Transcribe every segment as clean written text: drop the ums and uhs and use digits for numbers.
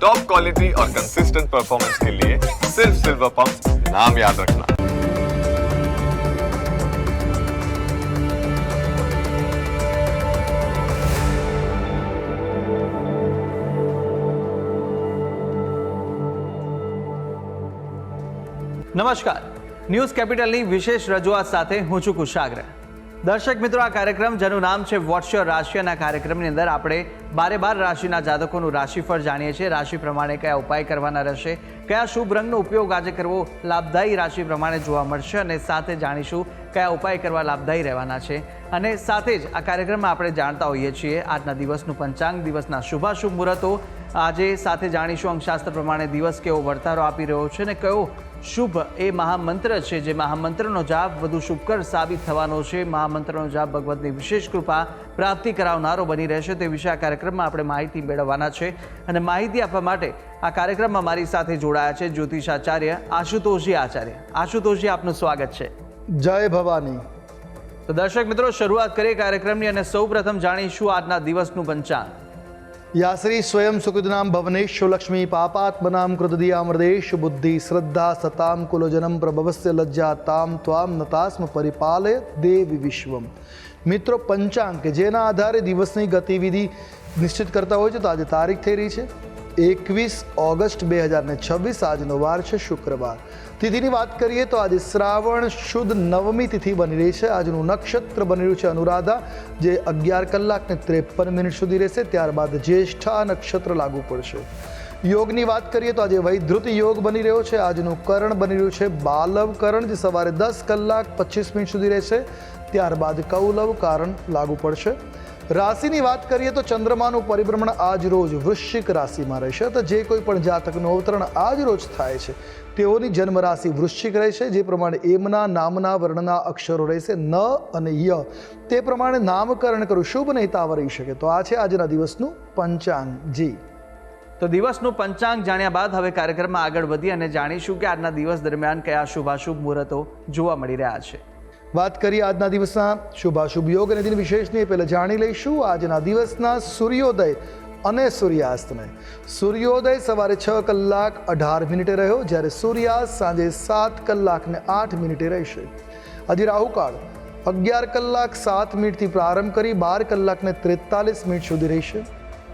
Top quality और consistent performance के लिए सिर्फ सिल्वर पंप नाम याद रखना। નમસ્કાર, ન્યૂઝ કેપિટલની વિશેષ રજૂઆત સાથે હું છું કુશાગ્ર. દર્શક મિત્રો, આ કાર્યક્રમ જેનું નામ છે વોટ્સ યોર રાશિ, અને આ કાર્યક્રમની અંદર આપણે 12 રાશિના જાતકોનું રાશિફળ જાણીએ છીએ. રાશિ પ્રમાણે કયા ઉપાય કરવાના રહેશે, કયા શુભ રંગનો ઉપયોગ આજે કરવો લાભદાયી રાશિ પ્રમાણે જોવા મળશે, અને સાથે જાણીશું કયા ઉપાય કરવા લાભદાયી રહેવાના છે. અને સાથે જ આ કાર્યક્રમમાં આપણે જાણતા હોઈએ છીએ આજના દિવસનું પંચાંગ, દિવસના શુભાશુભ મુહૂર્તો. આજે સાથે જાણીશું અંકશાસ્ત્ર પ્રમાણે દિવસ કેવો વર્તારો આપી રહ્યો છે, અને કયો શુભ એ મહામંત્ર છે જે મહામંત્રનો જાપ વધુ શુભકર સાબિત થવાનો છે. મહામંત્રનો જાપ ભગવતની વિશેષ કૃપા પ્રાપ્તિ કરાવનારો બની રહેશે. તે વિશે આ કાર્યક્રમમાં આપણે માહિતી મેળવવાના છે, અને માહિતી આપવા માટે આ કાર્યક્રમમાં મારી સાથે જોડાયા છે જ્યોતિષાચાર્ય આશુતોષજી આચાર્ય. આશુતોષજી, આપનું સ્વાગત છે. જય ભવાની. તો દર્શક મિત્રો, શરૂઆત કરીએ કાર્યક્રમની, અને સૌ પ્રથમ જાણીશું આજના દિવસનું પંચાંગ. યાશ્રી સ્વયં સુકૃતનામ ભવનેશુ લક્ષ્મી પાપાત્મનામ કૃતદિયામૃદેશ બુદ્ધિ શ્રદ્ધા સતામ કુલજનમ પ્રભવસ્ય લજ્જા તામ ત્વામ નતાસ્મ પરિપાલે દેવી વિશ્વમ. મિત્રો, પંચાંગ કે જેના આધારે દિવસની ગતિવિધિ નિશ્ચિત કરતા હોય છે, તો આજે તારીખ થઈ રહી છે 21 ઓગસ્ટ 2026. આજનો વાર છે શુક્રવાર. તિથિની વાત કરીએ તો આજે શ્રાવણ શુદ્ધ નવમી તિથિ બની રહી છે. આજનું નક્ષત્ર બની રહ્યું છે અનુરાધા, જે 11 કલાક ને 53 મિનિટ સુધી રહેશે. ત્યારબાદ જ્યેષ્ઠા નક્ષત્ર લાગુ પડશે. યોગની વાત કરીએ તો આજે વૈધૃત યોગ બની રહ્યો છે. આજનું કરણ બની રહ્યું છે બાલવ કરણ, જે સવારે 10 કલાક 25 મિનિટ સુધી રહેશે. ત્યારબાદ કૌલવ કારણ લાગુ પડશે. રાશિની વાત કરીએ તો ચંદ્રમાનું પરિભ્રમણ આજ રોજ વૃશ્ચિક રાશિમાં રહેશે. તો જે કોઈ પણ જાતકનું અવતરણ આજ રોજ થાય છે તેઓની જન્મ રાશિ વૃશ્ચિક રહેશે. જે પ્રમાણે એમના નામના વર્ણના અક્ષરો રહેશે ન અને ય, તે પ્રમાણે નામકરણ કરવું શુભ નહીં તાવ રહી શકે. તો આ છે આજના દિવસનું પંચાંગ. જી, તો દિવસનું પંચાંગ જાણ્યા બાદ હવે કાર્યક્રમમાં આગળ વધી અને જાણીશું કે આજના દિવસ દરમિયાન કયા શુભાશુભ મુહૂર્તો જોવા મળી રહ્યા છે. વાત કરીએ આજના દિવસના શુભાશુભ યોગ અને દિન વિશેષની, પહેલાં જાણી લઈશું આજના દિવસના સૂર્યોદય અને સૂર્યાસ્તને. સૂર્યોદય સવારે 6 કલાક 18 મિનિટે રહ્યો, જ્યારે સૂર્યાસ્ત સાંજે 7 કલાક ને 8 મિનિટે રહેશે. આજે રાહુકાળ 11 કલાક 7 મિનિટથી પ્રારંભ કરી 12 કલાક ને 43 મિનિટ સુધી રહેશે,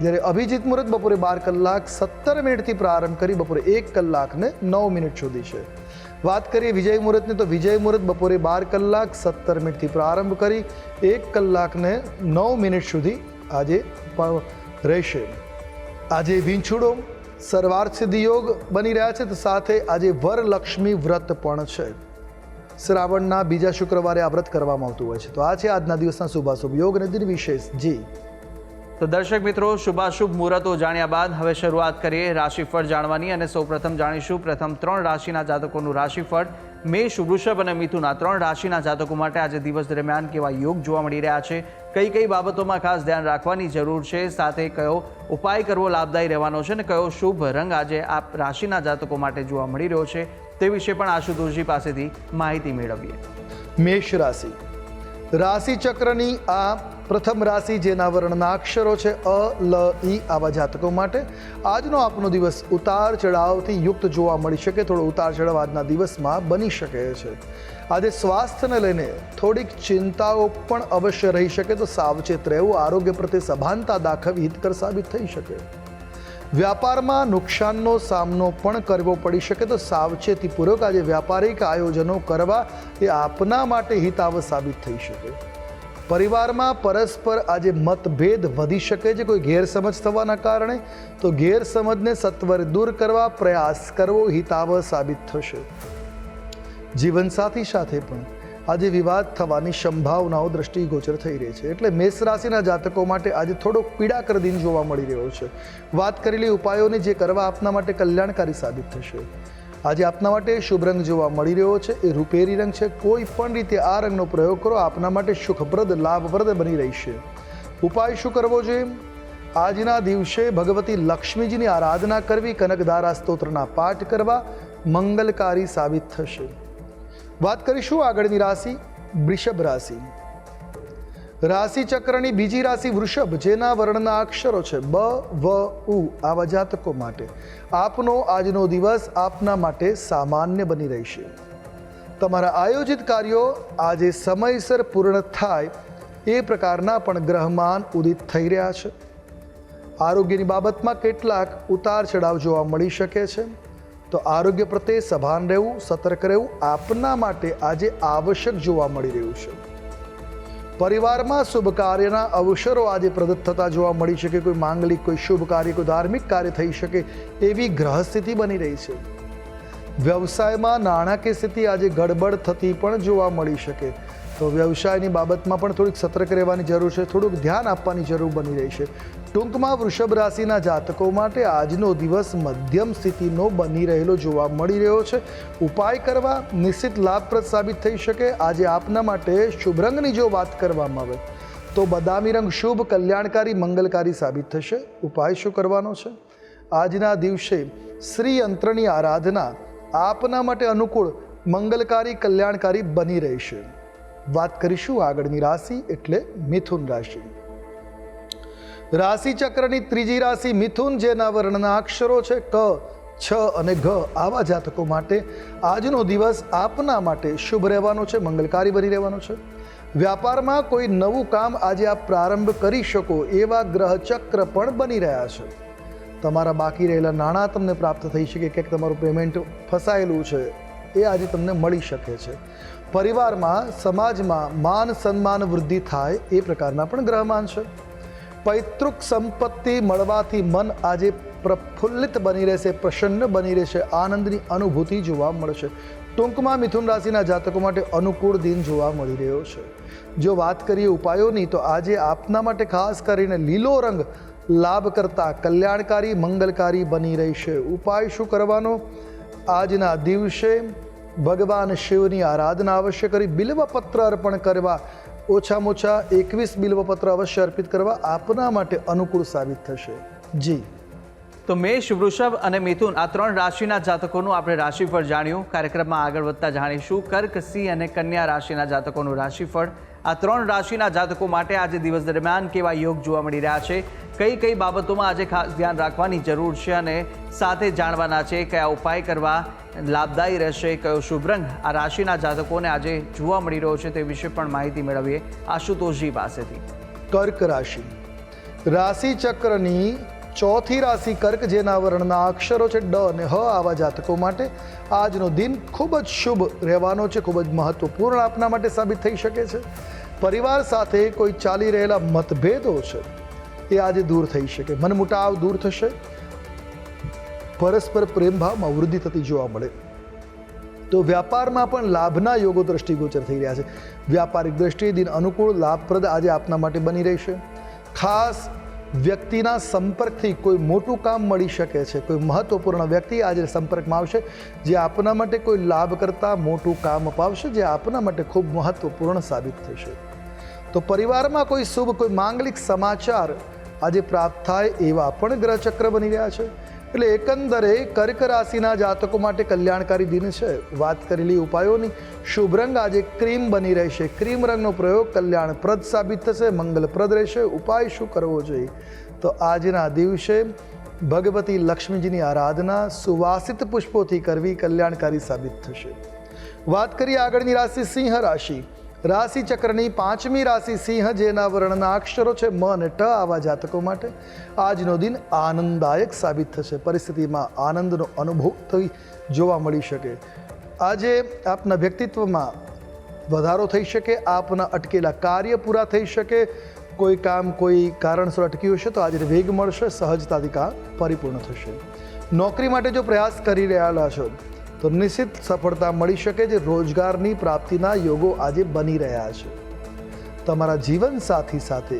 જ્યારે અભિજીત મુહૂર્ત બપોરે 12 કલાક 17 મિનિટથી પ્રારંભ કરી બપોરે 1 કલાક ને 9 મિનિટ સુધી છે. વાત કરીએ વિજય મુહૂર્તની, તો વિજય મુહૂર્ત બપોરે 12 કલાક 17 મિનિટથી પ્રારંભ કરી 1 કલાક ને 9 મિનિટ સુધી આજે રહેશે. આજે વિંછુડો સર્વાર્થ સિદ્ધિ યોગ બની રહ્યા છે. તો સાથે આજે વરલક્ષ્મી વ્રત પણ છે. શ્રાવણના બીજા શુક્રવારે આ વ્રત કરવામાં આવતું હોય છે. તો આ છે આજના દિવસના શુભાશુભ યોગ અને દિન વિશેષ. જી, તો દર્શક મિત્રો, શુભાશુભ મુહૂર્તો જાણ્યા બાદ હવે શરૂઆત કરીએ રાશિફળ જાણવાની, અને સૌપ્રથમ જાણીશું પ્રથમ 3 રાશિના જાતકોનું રાશિફળ. મેષ, વૃષભ અને મિથુન, આ 3 રાશિના જાતકો માટે આજે દિવસ દરમિયાન કેવા યોગ જોવા મળી રહ્યા છે, કઈ કઈ બાબતોમાં ખાસ ધ્યાન રાખવાની જરૂર છે, સાથે કયો ઉપાય કરવો લાભદાયી રહેવાનો છે, અને કયો શુભ રંગ આજે આ રાશિના જાતકો માટે જોવા મળી રહ્યો છે, તે વિશે પણ આશુતોષજી પાસેથી માહિતી મેળવીએ. મેષ રાશિ. રાશિ ચક્રની આ પ્રથમ રાશિ, જેના વર્ણના અક્ષરો છે અ, લ, ઈ, આવા જાતકો માટે આજનો આપનો દિવસ ઉતાર ચઢાવથી યુક્ત જોવા મળી શકે. થોડો ઉતાર ચઢાવ આજના દિવસમાં બની શકે છે. આજે સ્વાસ્થ્યને લઈને થોડીક ચિંતાઓ પણ અવશ્ય રહી શકે, તો સાવચેત રહેવું. આરોગ્ય પ્રત્યે સભાનતા દાખવવી હિતકર સાબિત થઈ શકે. વ્યાપારમાં નુકસાનનો સામનો પણ કરવો પડી શકે, તો સાવચેતીપૂર્વક આજે વ્યાપારિક આયોજનો કરવા એ આપના માટે હિતાવ સાબિત થઈ શકે. પરિવારમાં પરસ્પર આજે મતભેદ વધી શકે છે, કોઈ ગેરસમજ થવાના કારણે. તો ગેરસમજને સત્વરે દૂર કરવા પ્રયાસ કરવો હિતાવ સાબિત થશે. જીવનસાથી સાથે પણ આજે વિવાદ થવાની સંભાવનાઓ દ્રષ્ટિગોચર થઈ રહી છે. એટલે મેષ રાશિના જાતકો માટે આજે થોડો પીડાકર દિન જોવા મળી રહ્યો છે. વાત કરેલી ઉપાયોને જે કરવા આપના માટે કલ્યાણકારી સાબિત થશે. આજે આપના માટે શુભ રંગ જોવા મળી રહ્યો છે, એ રૂપેરી રંગ છે. કોઈ પણ રીતે આ રંગનો પ્રયોગ કરો, આપના માટે સુખપ્રદ લાભપ્રદ બની રહેશે. ઉપાય શું કરવો જોઈએ? આજના દિવસે ભગવતી લક્ષ્મીજીની આરાધના કરવી, કનકધારા સ્તોત્રના પાઠ કરવા મંગલકારી સાબિત થશે. વાત કરીશું આગળની રાશિ વૃષભ રાશિ. રાશિ ચક્રની બીજી રાશિ વૃષભ, જેના વર્ણના અક્ષરો છે બ, વ, ઉ, આવા જાતકો માટે આપનો આજનો દિવસ આપના માટે સામાન્ય બની રહેશે. તમારા આયોજિત કાર્યો આજે સમયસર પૂર્ણ થાય એ પ્રકારના પણ ગ્રહમાન ઉદિત થઈ રહ્યા છે. આરોગ્યની બાબતમાં કેટલાક ઉતાર ચઢાવ જોવા મળી શકે છે, તો આરોગ્ય પ્રત્યે સભાન રહેવું, સતર્ક રહેવું આપના માટે આજે આવશ્યક જોવા મળી રહ્યું છે. પરિવારમાં શુભ કાર્યના અવસરો આજે પ્રદત્ત થતા જોવા મળી શકે. કોઈ માંગલિક, કોઈ શુભ કાર્ય, કોઈ ધાર્મિક કાર્ય થઈ શકે એવી ગ્રહ સ્થિતિ બની રહી છે. વ્યવસાયમાં નાણાકીય સ્થિતિ આજે ગડબડ થતી પણ જોવા મળી શકે, તો વ્યવસાયની બાબતમાં પણ થોડીક સતર્ક રહેવાની જરૂર છે, થોડુંક ધ્યાન આપવાની જરૂર બની રહી છે. ટૂંકમાં વૃષભ રાશિના જાતકો માટે આજનો દિવસ મધ્યમ સ્થિતિનો બની રહેલો જોવા મળી રહ્યો છે. ઉપાય કરવા નિશ્ચિત લાભપ્રદ સાબિત થઈ શકે. આજે આપના માટે શુભ રંગની જો વાત કરવામાં આવે તો બદામી રંગ શુભ, કલ્યાણકારી, મંગલકારી સાબિત થશે. ઉપાય શું કરવાનો છે? આજના દિવસે શ્રી યંત્રની આરાધના આપના માટે અનુકૂળ, મંગલકારી, કલ્યાણકારી બની રહેશે. વાત કરીશું આગળની રાશિ એટલે મિથુન રાશિ. રાશિ ચક્રની ત્રીજી રાશિ મિથુન, જેના વર્ણના અક્ષરો છે ક, છ અને ઘ, આવા જાતકો માટે આજનો દિવસ આપના માટે શુભ રહેવાનો છે, મંગલકારી બની રહેવાનો છે. વ્યાપારમાં કોઈ નવું કામ આજે આપ પ્રારંભ કરી શકો એવા ગ્રહ ચક્ર પણ બની રહ્યા છે. તમારા બાકી રહેલા નાણાં તમને પ્રાપ્ત થઈ શકે, ક્યાંક તમારું પેમેન્ટ ફસાયેલું છે એ આજે તમને મળી શકે છે. પરિવારમાં, સમાજમાં માન સન્માન વૃદ્ધિ થાય એ પ્રકારના પણ ગ્રહમાન છે. પૈતૃક સંપત્તિ મળવાથી મન આજે પ્રફુલ્લિત બની રહેશે, પ્રસન્ન બની રહેશે, આનંદની અનુભૂતિ જોવા મળશે. ટૂંકમાં મિથુન રાશિના જાતકો માટે અનુકૂળ દિન જોવા મળી રહ્યો છે. જો વાત કરીએ ઉપાયોની, તો આજે આપના માટે ખાસ કરીને લીલો રંગ લાભ કરતા કલ્યાણકારી, મંગલકારી બની રહેશે. ઉપાય શું કરવાનો? આજના દિવસે ભગવાન શિવની આરાધના અવશ્ય કરી બિલ્વપત્ર અર્પણ કરવા, ઓછામાં ઓછા 21 બિલ્વપત્ર અવશ્ય અર્પિત કરવા આપના માટે અનુકૂળ સાબિત થશે. જી, તો મેષ, વૃષભ અને મિથુન આ ત્રણ રાશિના જાતકોનું આપણે રાશિફળ જાણ્યું. કાર્યક્રમમાં આગળ વધતા જાણીશું કર્ક, સિંહ અને કન્યા રાશિના જાતકોનું રાશિફળ. આ ત્રણ રાશિના જાતકો માટે આજે દિવસ દરમિયાન કેવા યોગ જોવા મળી રહ્યા છે, કઈ કઈ બાબતોમાં આજે ખાસ ધ્યાન રાખવાની જરૂર છે અને સાથે જાણવાના છે કયા ઉપાય કરવા લાભદાયી રહેશે, કયો શુભ રંગ આ રાશિના જાતકોને આજે જોવા મળી રહ્યો છે તે વિશે પણ માહિતી મેળવીએ આશુતોષજી પાસેથી. કર્ક રાશિ, રાશિ ચક્રની ચોથી રાશિ કર્ક, જેના વર્ણના અક્ષરો છે ડ અને હ, આવા જાતકો માટે આજનો દિન ખૂબ જ શુભ રહેવાનો છે, ખૂબ જ મહત્વપૂર્ણ આપના માટે સાબિત થઈ શકે છે. પરિવાર સાથે કોઈ ચાલી રહેલા મતભેદો છે એ આજે દૂર થઈ શકે, મનમુટાવ દૂર થશે, પરસ્પર પ્રેમ ભાવમાં વૃદ્ધિ થતી જોવા મળે. તો વ્યાપારમાં પણ લાભના યોગો દ્રષ્ટિગોચર થઈ રહ્યા છે. વ્યાપારિક દ્રષ્ટિએ દિન અનુકૂળ, લાભપ્રદ આજે આપના માટે બની રહેશે. ખાસ વ્યક્તિના સંપર્કથી કોઈ મોટું કામ મળી શકે છે. કોઈ મહત્વપૂર્ણ વ્યક્તિ આજે સંપર્કમાં આવશે જે આપના માટે કોઈ લાભ કરતાં મોટું કામ અપાવશે, જે આપના માટે ખૂબ મહત્વપૂર્ણ સાબિત થશે. તો પરિવારમાં કોઈ શુભ, કોઈ માંગલિક સમાચાર આજે પ્રાપ્ત થાય એવા પણ ગ્રહચક્ર બની રહ્યા છે. એટલે એકંદરે કર્ક રાશિના જાતકો માટે કલ્યાણકારી દિન છે. વાત કરેલી ઉપાયોની, શુભ રંગ આજે ક્રીમ બની રહેશે. ક્રીમ રંગનો પ્રયોગ કલ્યાણપ્રદ સાબિત થશે, મંગલપ્રદ રહેશે. ઉપાય શું કરવો જોઈએ? તો આજના દિવસે ભગવતી લક્ષ્મીજીની આરાધના સુવાસિત પુષ્પોથી કરવી કલ્યાણકારી સાબિત થશે. વાત કરીએ આગળની રાશિ સિંહ રાશિ. રાશિ ચક્રની પાંચમી રાશિ સિંહ, જેના વર્ણના અક્ષરો છે મ અને ટ, આવા જાતકો માટે આજનો દિન આનંદદાયક સાબિત થશે. પરિસ્થિતિમાં આનંદનો અનુભવ થઈ જોવા મળી શકે. આજે આપના વ્યક્તિત્વમાં વધારો થઈ શકે, આપના અટકેલા કાર્ય પૂરા થઈ શકે. કોઈ કામ કોઈ કારણસર અટક્યું હશે તો આજે વેગ મળશે, સહજતાથી કામ પરિપૂર્ણ થશે. નોકરી માટે જો પ્રયાસ કરી રહ્યા છો તો નિશ્ચિત સફળતા મળી શકે છે. રોજગારની પ્રાપ્તિના યોગો આજે બની રહ્યા છે. તમારા જીવનસાથી સાથે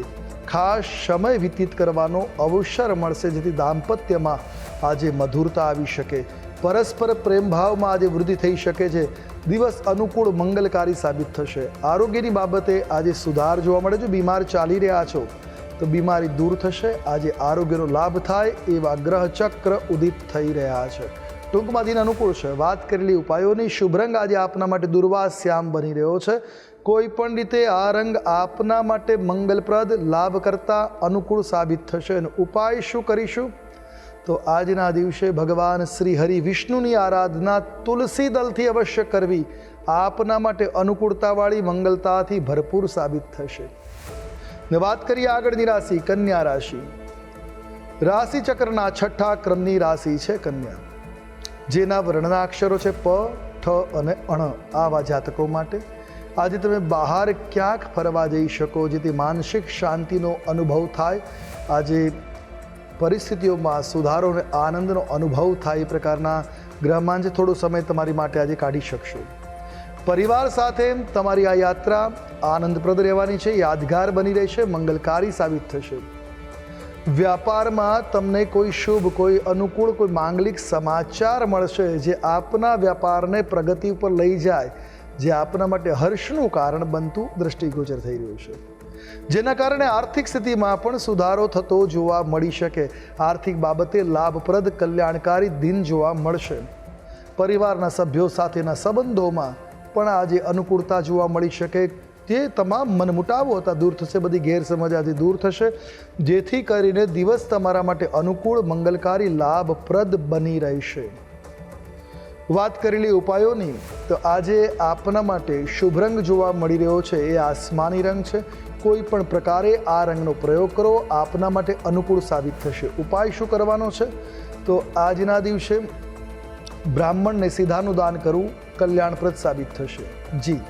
ખાસ સમય વ્યતીત કરવાનો અવસર મળશે, જેથી દાંપત્યમાં આજે મધુરતા આવી શકે. પરસ્પર પ્રેમ ભાવમાં આજે વૃદ્ધિ થઈ શકે છે. દિવસ અનુકૂળ, મંગલકારી સાબિત થશે. આરોગ્યની બાબતે આજે સુધાર જોવા મળે. જો બીમાર ચાલી રહ્યા છો તો બીમારી દૂર થશે. આજે આરોગ્યનો લાભ થાય એવા ગ્રહ ચક્ર ઉદિત થઈ રહ્યા છે. ટૂંકમાં દિન અનુકૂળ છે. વાત કરેલી ઉપાયોની શુભ રંગ આજે આપના માટે દુર્વા શ્યામ બની રહ્યો છે. કોઈ પણ રીતે આ રંગ આપના માટે મંગલપ્રદ, લાભ કરતા, અનુકૂળ સાબિત થશે. અને ઉપાય શું કરીશું? તો આજના દિવસે ભગવાન શ્રી હરિ વિષ્ણુની આરાધના તુલસી દળથી અવશ્ય કરવી. આપના માટે અનુકૂળતાવાળી, મંગલતાથી ભરપૂર સાબિત થશે. ને વાત કરીએ આગળની રાશિ, કન્યા રાશિ. રાશિ ચક્રના 6થા ક્રમની રાશિ છે કન્યા, જેના વર્ણના અક્ષરો છે પ, ઠ અને અણ. આવા જાતકો માટે આજે તમે બહાર ક્યાંક ફરવા જઈ શકો, જેથી માનસિક શાંતિનો અનુભવ થાય. આજે પરિસ્થિતિઓમાં સુધારો અને આનંદનો અનુભવ થાય એ પ્રકારના ગ્રહમાંજ થોડો સમય તમારી માટે આજે કાઢી શકશો. પરિવાર સાથે તમારી આ યાત્રા આનંદપ્રદ રહેવાની છે, યાદગાર બની રહેશે, મંગલકારી સાબિત થશે. વ્યાપારમાં તમને કોઈ શુભ, કોઈ અનુકૂળ, કોઈ માંગલિક સમાચાર મળશે, જે આપના વ્યાપારને પ્રગતિ ઉપર લઈ જાય, જે આપના માટે હર્ષનું કારણ બનતું દ્રષ્ટિગોચર થઈ રહ્યું છે. જેના કારણે આર્થિક સ્થિતિમાં પણ સુધારો થતો જોવા મળી શકે. આર્થિક બાબતે લાભપ્રદ, કલ્યાણકારી દિન જોવા મળશે. પરિવારના સભ્યો સાથેના સંબંધોમાં પણ આજે અનુકૂળતા જોવા મળી શકે. જે તમામ મનમુટાવો હતા દૂર થશે, બધી ગેરસમજ આજે દૂર થશે, જેથી કરીને દિવસ તમારા માટે અનુકૂળ, મંગલકારી, લાભપ્રદ બની રહેશે. વાત કરેલી ઉપાયોની તો આજે આપના માટે શુભ રંગ જોવા મળી રહ્યો છે એ આસમાની રંગ છે. કોઈ પણ પ્રકારે આ રંગનો પ્રયોગ કરો, આપના માટે અનુકૂળ સાબિત થશે. ઉપાય શું કરવાનો છે? તો આજના દિવસે બ્રાહ્મણને સીધાનું દાન કરવું કલ્યાણપ્રદ સાબિત થશે. જી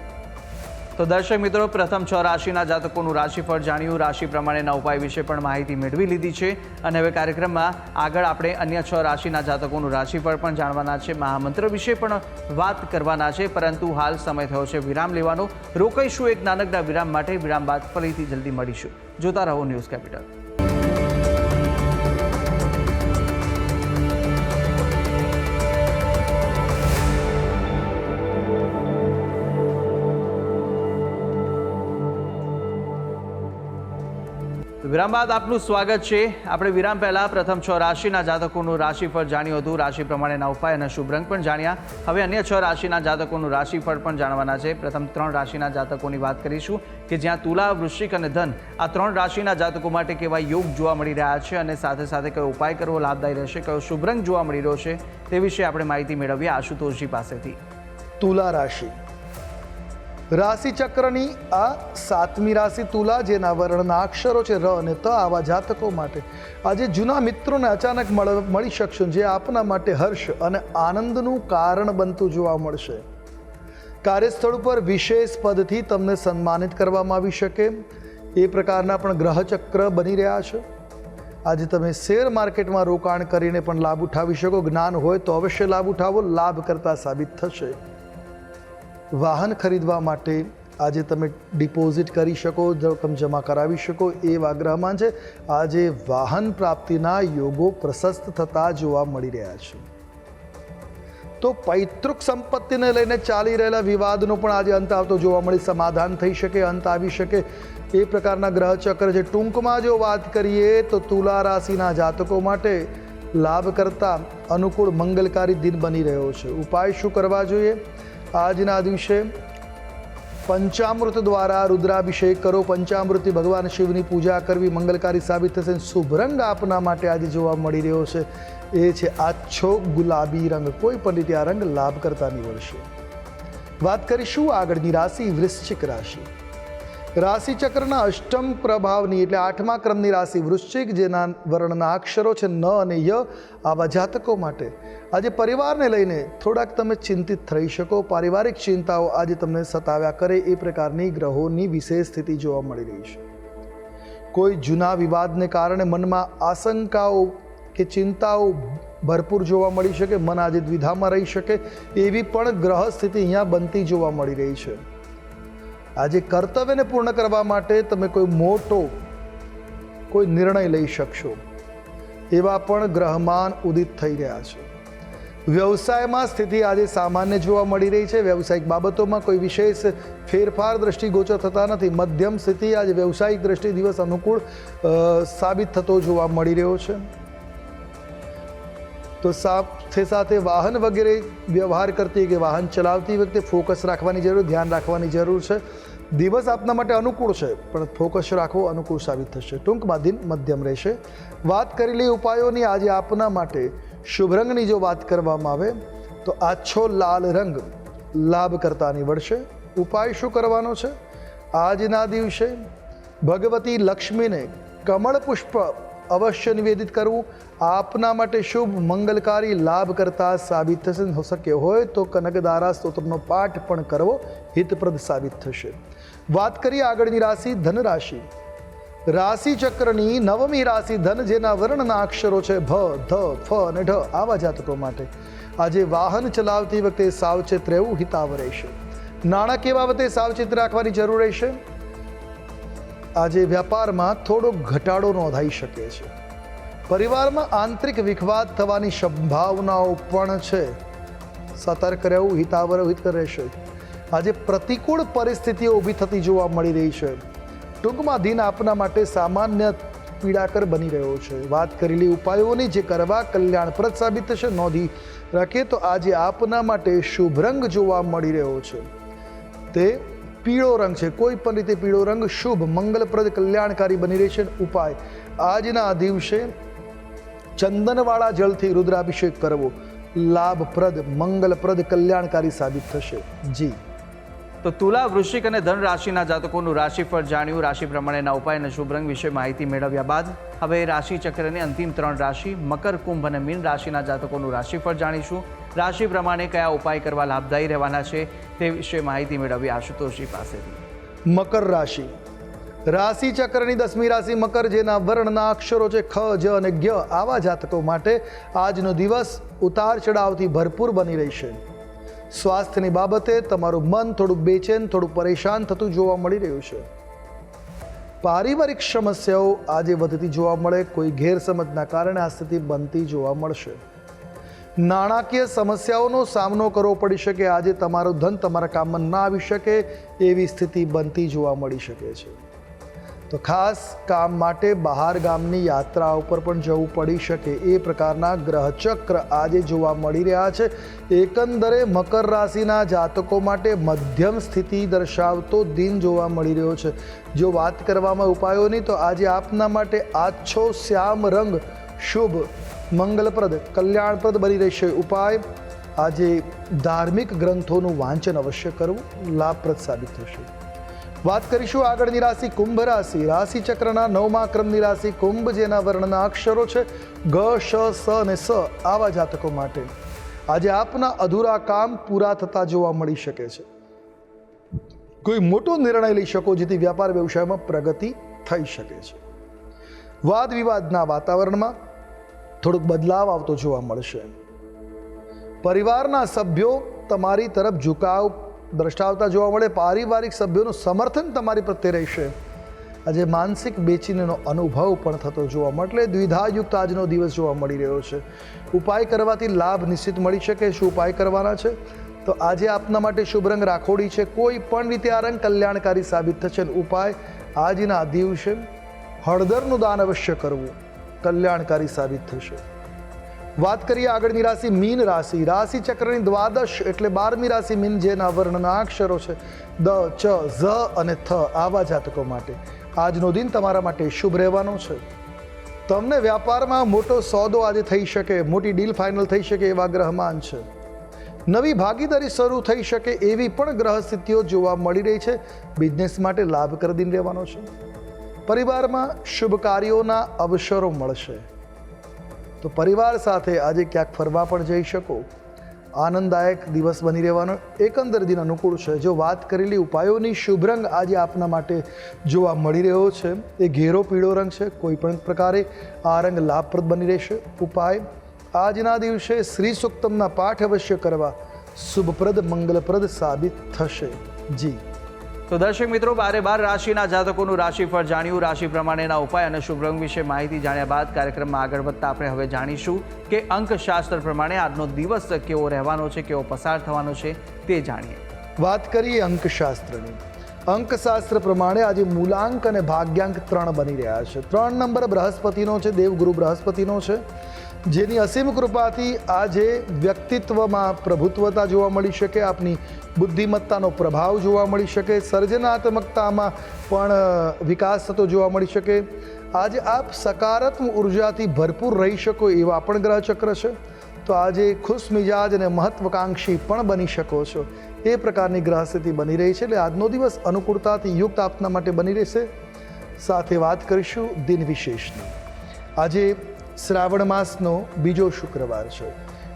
તો દર્શક મિત્રો, પ્રથમ 6 રાશિના જાતકોનું રાશિફળ જાણ્યું, રાશિ પ્રમાણેના ઉપાય વિશે પણ માહિતી મેળવી લીધી છે. અને હવે કાર્યક્રમમાં આગળ આપણે અન્ય 6 રાશિના જાતકોનું રાશિફળ પણ જાણવાના છે, મહામંત્ર વિશે પણ વાત કરવાના છે. પરંતુ હાલ સમય થયો છે વિરામ લેવાનો. રોકાઈશું એક નાનકડા વિરામ માટે. વિરામ બાદ ફરીથી જલ્દી મળીશું. જોતા રહો ન્યૂઝ કેપિટલ. વિરામ બાદ આપનું સ્વાગત છે. આપણે વિરામ પહેલા પ્રથમ 6 રાશિના જાતકોનું રાશિફળ જાણ્યું હતું, રાશિ પ્રમાણેના ઉપાય અને શુભ રંગ પણ જાણ્યા. હવે અન્ય 6 રાશિના જાતકોનું રાશિફળ પણ જાણવાના છે. પ્રથમ 3 રાશિના જાતકોની વાત કરીશું કે જ્યાં તુલા, વૃશ્ચિક અને ધન આ 3 રાશિના જાતકો માટે કેવા યોગ જોવા મળી રહ્યા છે અને સાથે સાથે કયો ઉપાય કરવો લાભદાયી રહેશે, કયો શુભ રંગ જોવા મળી રહ્યો છે તે વિશે આપણે માહિતી મેળવીએ આશુતોષજી પાસેથી. તુલા રાશિ, રાશિ ચક્રની આ 7મી રાશિ તુલા, જેના વર્ણના અક્ષરો છે ર અને ત. આવા જાતકો માટે આજે જૂના મિત્રોને અચાનક મળી શકશે, જે આપના માટે હર્ષ અને આનંદનું કારણ બનતું જોવા મળશે. કાર્યસ્થળ ઉપર વિશેષ પદથી તમને સન્માનિત કરવામાં આવી શકે એ પ્રકારના પણ ગ્રહચક્ર બની રહ્યા છે. આજે તમે શેર માર્કેટમાં રોકાણ કરીને પણ લાભ ઉઠાવી શકો. જ્ઞાન હોય તો અવશ્ય લાભ ઉઠાવો, લાભ કરતા સાબિત થશે. વાહન ખરીદવા માટે આજે તમે ડિપોઝિટ કરી શકો, રકમ જમા કરાવી શકો એવા ગ્રહમાં છે. આજે વાહન પ્રાપ્તિના યોગો પ્રશસ્ત થતા જોવા મળી રહ્યા છે. તો પૈતૃક સંપત્તિને લઈને ચાલી રહેલા વિવાદનો પણ આજે અંત આવતો જોવા મળી, સમાધાન થઈ શકે, અંત આવી શકે એ પ્રકારના ગ્રહચક્ર છે. ટૂંકમાં જો વાત કરીએ તો તુલા રાશિના જાતકો માટે લાભ કરતા અનુકૂળ, મંગલકારી દિન બની રહ્યો છે. ઉપાય શું કરવા જોઈએ? આજના દિવસે પંચામૃત દ્વારા રુદ્રાભિષેક કરો. પંચામૃતથી ભગવાન શિવની પૂજા કરવી મંગલકારી સાબિત થશે. શુભ રંગ આપના માટે આજે જોવા મળી રહ્યો છે એ છે આછો ગુલાબી રંગ. કોઈ પણ રીતે આ રંગ લાભ કરતા નીવડશે. વાત કરીશું આગળની રાશિ, વૃશ્ચિક રાશિ. રાશિ ચક્રના 8મ પ્રભાવની એટલે 8મા ક્રમની રાશિ વૃશ્ચિક, જેના વર્ણના અક્ષરો છે ન અને ય. આવા જાતકો માટે આજે પરિવારને લઈને થોડાક તમે ચિંતિત થઈ શકો. પારિવારિક ચિંતાઓ આજે તમને સતાવ્યા કરે એ પ્રકારની ગ્રહોની વિશેષ સ્થિતિ જોવા મળી રહી છે. કોઈ જૂના વિવાદને કારણે મનમાં આશંકાઓ કે ચિંતાઓ ભરપૂર જોવા મળી શકે. મન આજે દ્વિધામાં રહી શકે એવી પણ ગ્રહ સ્થિતિ અહીંયા બનતી જોવા મળી રહી છે. આજે કર્તવ્યને પૂર્ણ કરવા માટે તમે કોઈ મોટો કોઈ નિર્ણય લઈ શકશો એવા પણ ગ્રહમાન ઉદિત થઈ રહ્યા છે. વ્યવસાયમાં સ્થિતિ આજે સામાન્ય જોવા મળી રહી છે. વ્યવસાયિક બાબતોમાં કોઈ વિશેષ ફેરફાર દ્રષ્ટિગોચર થતા નથી. મધ્યમ સ્થિતિ આજે વ્યવસાયિક દ્રષ્ટિ દિવસ અનુકૂળ સાબિત થતો જોવા મળી રહ્યો છે. તો સાથે સાથે વાહન વગેરે વ્યવહાર કરતી કે વાહન ચલાવતી વખતે ફોકસ રાખવાની જરૂર, ધ્યાન રાખવાની જરૂર છે. દિવસ આપના માટે અનુકૂળ છે, પણ ફોકસ રાખવો અનુકૂળ સાબિત થશે. ટૂંકમાં દિન મધ્યમ રહેશે. વાત કરેલી ઉપાયોની આજે આપના માટે શુભ રંગની જો વાત કરવામાં આવે તો આછો લાલ રંગ લાભકર્તા નીવડશે. ઉપાય શું કરવાનો છે? આજના દિવસે ભગવતી લક્ષ્મીને કમળ પુષ્પ અવશ્ય નિવેદિત કરવું આપના માટે શુભ, મંગલકારી, લાભકર્તા સાબિત થશે. શક્ય હોય તો કનકદારા સ્તોત્રનો પાઠ પણ કરવો હિતપ્રદ સાબિત થશે. વાત કરીએ આગળની રાશિ ધન રાશિ. રાશિ ચક્રની નવમી રાશિ ધન, જેના વર્ણના અક્ષરો છે ભ, ધ, ફ અને ઢ, આવા જાતકો માટે આજે વાહન ચલાવતી વખતે સાવચેત રહેવું હિતાવ રહેશે. નાણાકીય બાબતે સાવચેત રાખવાની જરૂર રહેશે. આજે વ્યાપારમાં થોડો ઘટાડો નોંધાઈ શકે છે. પરિવારમાં આંતરિક વિખવાદ થવાની સંભાવનાઓ પણ છે. સતર્ક રહેવું હિત રહેશે. આજે પ્રતિકૂળ પરિસ્થિતિઓ ઊભી થતી જોવા મળી રહી છે. ટૂંકમાં દિન આપના માટે સામાન્ય પીડાકર બની રહ્યો છે. વાત કરેલી ઉપાયોની જે કરવા કલ્યાણપ્રદ સાબિત થશે. નોંધી રાખીએ તો આજે આપના માટે શુભ રંગ જોવા મળી રહ્યો છે તે પીળો રંગ છે. કોઈ પણ રીતે પીળો રંગ શુભ, મંગલપ્રદ, કલ્યાણકારી બની રહેશે. ઉપાય આજના દિવસે ચંદનવાળા જળથી રુદ્રાભિષેક કરવો લાભપ્રદ, મંગલપ્રદ, કલ્યાણકારી સાબિત થશે. જી. તો તુલા, વૃશ્ચિક અને ધન રાશિના જાતકોનું રાશિફળ જાણ્યું. રાશિ પ્રમાણેના ઉપાય અને શુભ રંગ વિશે માહિતી મેળવ્યા બાદ હવે રાશિ ચક્રની અંતિમ 3 રાશિ મકર, કુંભ અને મીન રાશિના જાતકોનું રાશિફળ જાણીશું. રાશિ પ્રમાણે કયા ઉપાય કરવા લાભદાયી રહેવાના છે તે વિશે માહિતી મેળવી આશુતોષજી પાસેથી. મકર રાશિ. રાશિ ચક્રની 10મી રાશિ મકર, જેના વર્ણના અક્ષરો છે ખ, જ અને જ્ઞ, આવા જાતકો માટે આજનો દિવસ ઉતાર ચઢાવથી ભરપૂર બની રહેશે. સ્વાસ્થ્યની બાબતે તમારું મન થોડું બેચેન, થોડું પરેશાન થતું જોવા મળી રહ્યું છે. પારિવારિક સમસ્યાઓ આજે વધતી જોવા મળે. કોઈ ગેરસમજના કારણે આ સ્થિતિ બનતી જોવા મળશે. નાણાકીય સમસ્યાઓનો સામનો કરવો પડી શકે. આજે તમારું ધન તમારા કામમાં ના આવી શકે એવી સ્થિતિ બનતી જોવા મળી શકે છે. તો ખાસ કામ માટે બહાર ગામની યાત્રા ઉપર પણ જવું પડી શકે એ પ્રકારના ગ્રહચક્ર આજે જોવા મળી રહ્યા છે. એકંદરે મકર રાશિના જાતકો માટે મધ્યમ સ્થિતિ દર્શાવતો દિન જોવા મળી રહ્યો છે. જો વાત કરવામાં ઉપાયોની તો આજે આપના માટે આછો શ્યામ રંગ શુભ, મંગલપ્રદ, કલ્યાણપ્રદ બની રહેશે. ઉપાય આજે ધાર્મિક ગ્રંથોનું વાંચન અવશ્ય કરવું લાભપ્રદ સાબિત થશે. વાત કરીશું આગળની રાશિ કુંભ રાશિ. રાશિ ચક્રના 9મા ક્રમની રાશિ કુંભ, જેના વર્ણના અક્ષરો છે ગ, શ, સ અને સ, આવા જાતકો માટે આજે આપના અધૂરા કામ પૂરા થતા જોવા મળી શકે છે. કોઈ મોટો નિર્ણય લઈ શકો જેથી વ્યાપાર વ્યવસાયમાં પ્રગતિ થઈ શકે છે. વાદ વિવાદના વાતાવરણમાં થોડોક બદલાવ આવતો જોવા મળશે. પરિવારના સભ્યો તમારી તરફ ઝુકાવ દર્શાવતા જોવા મળે. પારિવારિક સભ્યોનું સમર્થન તમારી પ્રત્યે રહેશે. આજે માનસિક બેચેનીનો અનુભવ પણ થતો જોવા મળે. એટલે દ્વિધાયુક્ત આજનો દિવસ જોવા મળી રહ્યો છે. ઉપાય કરવાથી લાભ નિશ્ચિત મળી શકે. શું ઉપાય કરવાના છે? તો આજે આપના માટે શુભ રંગ રાખોડી છે. કોઈ પણ રીતે આ રંગ કલ્યાણકારી સાબિત થશે. ઉપાય આજના દિવસે હળદરનું દાન અવશ્ય કરવું કલ્યાણકારી સાબિત થશે. વાત કરીએ આગળની રાશિ મીન રાશિ. રાશિ ચક્રની 12 એટલે 12મી રાશિ મીન, જેના વર્ણના અક્ષરો છે દ, ચ, ઝ અને થ, આવા જાતકો માટે આજનો દિન તમારા માટે શુભ રહેવાનો છે. તમને વ્યાપારમાં મોટો સોદો આજે થઈ શકે, મોટી ડીલ ફાઇનલ થઈ શકે એવા ગ્રહમાન છે. નવી ભાગીદારી શરૂ થઈ શકે એવી પણ ગ્રહ સ્થિતિઓ જોવા મળી રહી છે. બિઝનેસ માટે લાભકર દિન રહેવાનો છે. પરિવારમાં શુભ કાર્યોના અવસરો મળશે. તો પરિવાર સાથે આજે ક્યાંક ફરવા પણ જઈ શકો. આનંદદાયક દિવસ બની રહેવાનો એકંદર દિન અનુકૂળ છે. જો વાત કરેલી ઉપાયોની શુભ રંગ આજે આપના માટે જોવા મળી રહ્યો છે એ ઘેરો પીળો રંગ છે. કોઈ પણ પ્રકારે આ રંગ લાભપ્રદ બની રહેશે. ઉપાય આજના દિવસે શ્રી સૂક્તમના પાઠ અવશ્ય કરવા શુભપ્રદ, મંગલપ્રદ સાબિત થશે. જી. તો દર્શક મિત્રો, 12 રાશિના જાતકોનું રાશિફળ જાણ્યું. રાશિ પ્રમાણેના ઉપાય અને શુભ રંગ વિશે માહિતી જાણ્યા બાદ કાર્યક્રમમાં આગળ વધતા આપણે હવે જાણીશું કે અંકશાસ્ત્ર પ્રમાણે આજનો દિવસ કેવો રહેવાનો છે, કેવો પસાર થવાનો છે તે જાણીએ. વાત કરીએ અંકશાસ્ત્રની. અંકશાસ્ત્ર પ્રમાણે આજે મૂલાંક અને ભાગ્યાંક 3 બની રહ્યા છે. 3 નંબર બૃહસ્પતિનો છે, દેવગુરુ બૃહસ્પતિનો છે. જેની અસીમ કૃપાથી આજે વ્યક્તિત્વમાં પ્રભુત્વતા જોવા મળી શકે, આપની બુદ્ધિમત્તાનો પ્રભાવ જોવા મળી શકે, સર્જનાત્મકતામાં પણ વિકાસ થતો જોવા મળી શકે. આજે આપ સકારાત્મક ઉર્જાથી ભરપૂર રહી શકો એવા પણ ગ્રહચક્ર છે. તો આજે ખુશ મિજાજ અને મહત્વકાંક્ષી પણ બની શકો છો એ પ્રકારની ગ્રહ સ્થિતિ બની રહી છે. એટલે આજનો દિવસ અનુકૂળતાથી યુક્ત આપના માટે બની રહેશે. સાથે વાત કરીશું દિન વિશેષની. આજે શ્રાવણ માસનો બીજો શુક્રવાર છે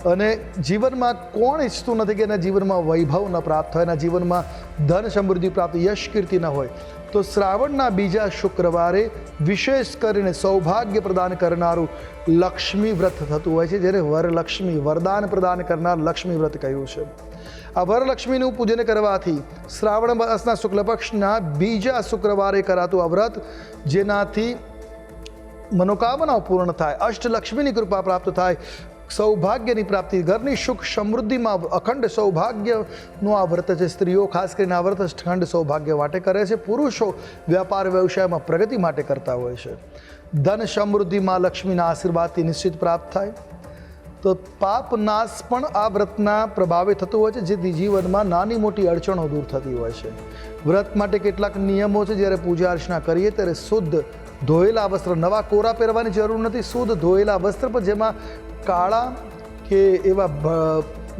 અને જીવનમાં કોણ ઈચ્છતું નથી કે એના જીવનમાં વૈભવ ન પ્રાપ્ત હોય, એના જીવનમાં ધન સમૃદ્ધિ પ્રાપ્ત, યશ કીર્તિ ન હોય. તો શ્રાવણના બીજા શુક્રવારે વિશેષ કરીને સૌભાગ્ય પ્રદાન કરનારું લક્ષ્મી વ્રત થતું હોય છે, જેને વરલક્ષ્મી વરદાન પ્રદાન કરનાર લક્ષ્મી વ્રત કહ્યું છે. આ વરલક્ષ્મીનું પૂજન કરવાથી શ્રાવણ માસના શુક્લ પક્ષના બીજા શુક્રવારે કરાતું આ વ્રત, જેનાથી મનોકામનાઓ પૂર્ણ થાય, અષ્ટલક્ષ્મીની કૃપા પ્રાપ્ત થાય, સૌભાગ્યની પ્રાપ્તિ, ઘરની સુખ સમૃદ્ધિમાં અખંડ સૌભાગ્યનું આ વ્રત છે. સ્ત્રીઓ ખાસ કરીને આ વ્રત અખંડ સૌભાગ્ય માટે કરે છે. પુરુષો વ્યાપાર વ્યવસાયમાં પ્રગતિ માટે કરતા હોય છે. ધન સમૃદ્ધિમાં લક્ષ્મીના આશીર્વાદથી નિશ્ચિત પ્રાપ્ત થાય. તો પાપ નાશ પણ આ વ્રતના પ્રભાવે થતો હોય છે, જેથી જીવનમાં નાની મોટી અડચણો દૂર થતી હોય છે. વ્રત માટે કેટલાક નિયમો છે. જ્યારે પૂજા અર્ચના કરીએ ત્યારે શુદ્ધ ધોયેલા વસ્ત્ર, નવા કોરા પહેરવાની જરૂર નથી. શુદ્ધ ધોયેલા વસ્ત્ર પર જેમાં કાળા કે એવા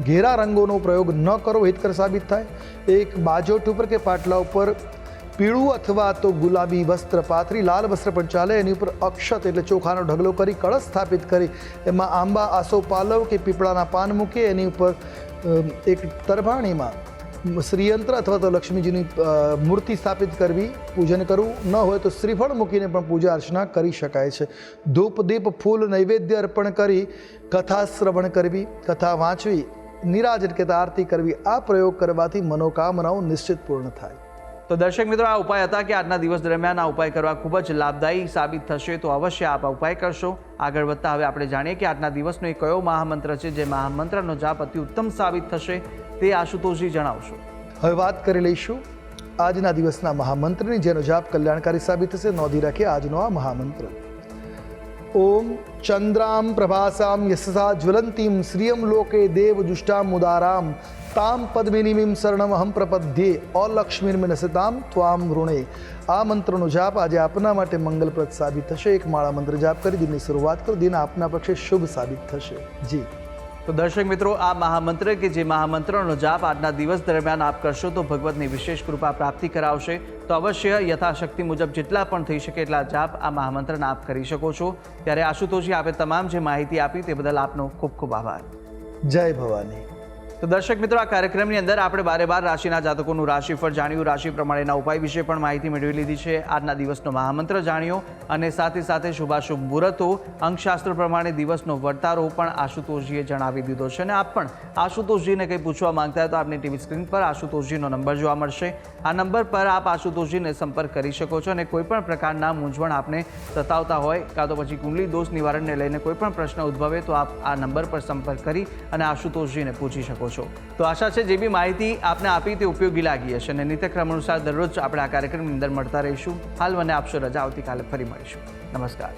ઘેરા રંગોનો પ્રયોગ ન કરો, હિતકર સાબિત થાય. એક બાજોટ ઉપર કે પાટલા ઉપર પીળું અથવા તો ગુલાબી વસ્ત્ર પાથરી, લાલ વસ્ત્ર પણ ચાલે, એની ઉપર અક્ષત એટલે ચોખાનો ઢગલો કરી કળશ સ્થાપિત કરી એમાં આંબા, આસો પાલવ કે પીપળાના પાન મૂકી એની ઉપર એક તરભાણીમાં શ્રીયંત્ર અથવા તો લક્ષ્મીજીની મૂર્તિ સ્થાપિત કરવી, પૂજન કરવું. ન હોય તો શ્રીફળ મૂકીને પણ પૂજા અર્ચના કરી શકાય છે. ધૂપ દીપ ફૂલ નૈવેદ્ય અર્પણ કરી કથા શ્રવણ કરવી, કથા વાંચવી, નિરાજન કે આરતી કરવી. આ પ્રયોગ કરવાથી મનોકામનાઓ નિશ્ચિત પૂર્ણ થાય. તો દર્શક મિત્રો, આ ઉપાય હતા કે આજના દિવસ દરમિયાન આ ઉપાય કરવા ખૂબ જ લાભદાયી સાબિત થશે. તો અવશ્ય આપ આ ઉપાય કરશો. આગળ વધતા હવે આપણે જાણીએ કે આજના દિવસનો એ કયો મહામંત્ર છે જે મહામંત્રનો જાપ અતિ ઉત્તમ સાબિત થશે, તે આશુતોષજી જણાવશો. હવે વાત કરી લઈશું આજના દિવસના મહામંત્રની, જેનો જાપ કલ્યાણકારી સાબિત થશે. નોંધી રાખીએ આજનો આ મહામંત્ર: ઓમ ચંદ્રામ પ્રભાસામ યશસા જ્વલંતીમ શ્રિયમ લોકે દેવ દુષ્ટામ ઉદારામ તામ પદ્મિનીમીમ શરણમહમ પ્રપદ્યે અલક્ષ્મીર્મિનસતામ ત્વામ ઋણે. આ મંત્રનો જાપ આજે આપના માટે મંગલપ્રદ સાબિત થશે. એક માળા મંત્ર જાપ કરી દિનની શરૂઆત કરો. દિન આપના પક્ષે શુભ સાબિત થશે. જી. તો દર્શક મિત્રો, આ મહામંત્ર કે જે મહામંત્રનો જાપ આજના દિવસ દરમિયાન આપ કરશો તો ભગવતની વિશેષ કૃપા પ્રાપ્તિ કરાવશે. તો અવશ્ય યથાશક્તિ મુજબ જેટલા પણ થઈ શકે એટલા જાપ આ મહામંત્રના આપ કરી શકો છો. ત્યારે આશુતોષજી, આપે તમામ જે માહિતી આપી તે બદલ આપનો ખૂબ ખૂબ આભાર. જય ભવાની. તો દર્શક મિત્રો, આ કાર્યક્રમની અંદર આપણે 12 રાશિના જાતકોનું રાશિફળ જાણ્યું, રાશિ પ્રમાણેના ઉપાય વિશે પણ માહિતી મેળવી લીધી છે, આજના દિવસનો મહામંત્ર જાણ્યો અને સાથે સાથે શુભાશુભ મુહૂર્તો, અંકશાસ્ત્ર પ્રમાણે દિવસનો વર્તારો પણ આશુતોષજીએ જણાવી દીધો છે. અને આપ પણ આશુતોષજીને કંઈ પૂછવા માંગતા હોય તો આપની ટીવી સ્ક્રીન પર આશુતોષજીનો નંબર જોવા મળશે. આ નંબર પર આપ આશુતોષજીને સંપર્ક કરી શકો છો અને કોઈપણ પ્રકારના મૂંઝવણ આપને સતાવતા હોય કાં તો પછી કુંડલી દોષ નિવારણને લઈને કોઈપણ પ્રશ્ન ઉદ્ભવે તો આપ આ નંબર પર સંપર્ક કરી અને આશુતોષજીને પૂછી શકો છો. તો આશા છે જે બી માહિતી આપને આપી તે ઉપયોગી લાગી હશે અને નિત્યક્રમ અનુસાર દરરોજ આપણે આ કાર્યક્રમની અંદર મળતા રહીશું. હાલ મને આપશો રજા. આવતીકાલે ફરી મળીશું. નમસ્કાર.